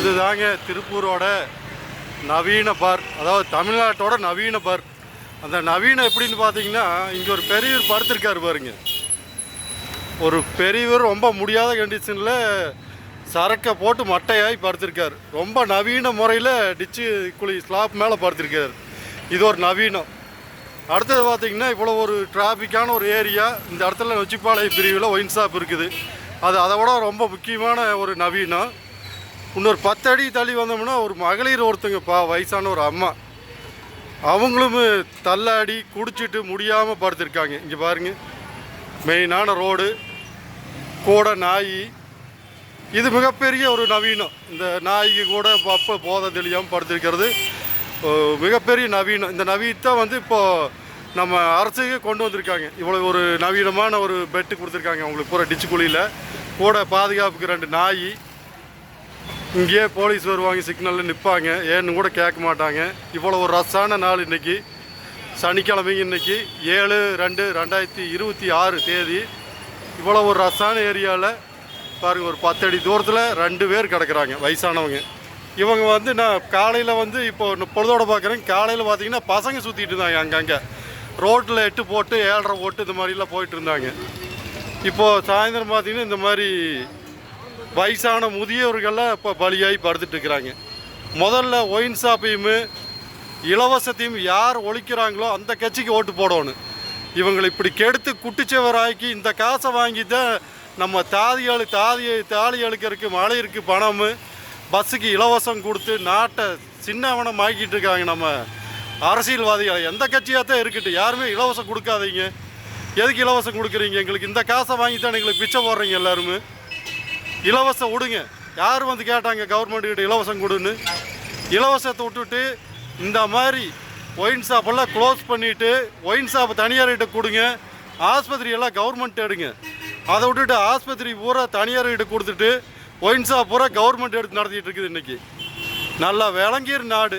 இதுதாங்க திருப்பூரோட நவீன பார், அதாவது தமிழ்நாட்டோட நவீன பார். அந்த நவீனம் எப்படின்னு பார்த்தீங்கன்னா, இங்கே ஒரு பெரியவர் படுத்திருக்காரு பாருங்க. ஒரு பெரியவர் ரொம்ப முடியாத கண்டிஷனில் சரக்கை போட்டு மட்டையாகி படுத்திருக்காரு. ரொம்ப நவீன முறையில் டிச்சு குழி ஸ்லாப் மேலே படுத்திருக்காரு. இது ஒரு நவீனம். அடுத்தது பார்த்திங்கன்னா, இவ்வளோ ஒரு டிராஃபிக்கான ஒரு ஏரியா. இந்த இடத்துல நொச்சிப்பாளையம் பிரிவில் ஒயின் ஷாப் இருக்குது. அது அதை விட ரொம்ப முக்கியமான ஒரு நவீனம். இன்னொரு 10 அடி தள்ளி வந்தோம்னா ஒரு மகளிர் ஒருத்தங்க வயசான ஒரு அம்மா, அவங்களும் தள்ளாடி குடிச்சிட்டு முடியாமல் படுத்திருக்காங்க. இங்கே பாருங்கள், மெயினான ரோடு கூட நாய். இது மிகப்பெரிய ஒரு நவீனம். இந்த நாய்க்கு கூட அப்போ போதை தெளியாமல் படுத்திருக்கிறது மிகப்பெரிய நவீனம். இந்த நவீனத்தை இப்போது நம்ம அரசுக்கு கொண்டு வந்திருக்காங்க. இவ்வளோ ஒரு நவீனமான ஒரு பெட்டு கொடுத்துருக்காங்க அவங்களுக்கு பூரா டிச்சு குழியில். கூட பாதுகாப்புக்கு 2 நாய். இங்கேயே போலீஸ் வருவாங்க, சிக்னலில் நிற்பாங்க, ஏன்னு கூட கேட்க மாட்டாங்க. இவ்வளோ ஒரு ரஷ்ஷான நாள் இன்றைக்கி, சனிக்கிழமைங்க. இன்றைக்கி 7/2/2026 தேதி. இவ்வளோ ஒரு ரஷ்ஷான ஏரியாவில் பாருங்கள், ஒரு 10 அடி தூரத்தில் 2 பேர் கிடக்குறாங்க வயசானவங்க. இவங்க நான் காலையில் இப்போ பொழுதோடு பார்க்குறேன். காலையில் பார்த்தீங்கன்னா பசங்க சுற்றிட்டு இருந்தாங்க அங்கங்கே ரோட்டில் 8 போட்டு 7:30 போட்டு இந்த மாதிரிலாம் போயிட்டு இருந்தாங்க. இப்போது சாயந்தரம் பார்த்திங்கன்னா இந்த மாதிரி வயசான முதியவர்கள்லாம் இப்போ பலியாகி படுத்துட்டு இருக்கிறாங்க. முதல்ல ஒயின் ஷாப்பையும் இலவசத்தையும் யார் ஒழிக்கிறாங்களோ அந்த கட்சிக்கு ஓட்டு போடணும். இவங்களை இப்படி கெடுத்து குட்டிச்சவராக்கி இந்த காசை வாங்கி தான் நம்ம தாலி அழுக்கிறதுக்கு மழையிற்கு பணம், பஸ்ஸுக்கு இலவசம் கொடுத்து நாட்டை சின்னவனம் ஆக்கிட்டு இருக்காங்க நம்ம அரசியல்வாதிகள். எந்த கட்சியாக தான் இருக்கட்டும், யாருமே இலவசம் கொடுக்காதீங்க. எதுக்கு இலவசம் கொடுக்குறீங்க? எங்களுக்கு இந்த காசை வாங்கி தான் எங்களுக்கு பிச்சை போடுறீங்க. எல்லாருமே இலவசம் விடுங்க. யார் கேட்டாங்க கவர்மெண்ட்டுக்கிட்ட இலவசம் கொடுன்னு? இலவசத்தை விட்டுட்டு இந்த மாதிரி ஒயின் ஷாப்பெல்லாம் க்ளோஸ் பண்ணிவிட்டு ஒயின் ஷாப்பை தனியார்கிட்ட கொடுங்க. ஆஸ்பத்திரியெல்லாம் கவர்மெண்ட் எடுங்க. அதை விட்டுட்டு ஆஸ்பத்திரி பூரா தனியார்கிட்ட கொடுத்துட்டு ஒயின் ஷாப் பூரா கவர்மெண்ட் எடுத்து நடத்திட்டு இருக்குது. இன்றைக்கி நல்லா விளங்கிற நாடு.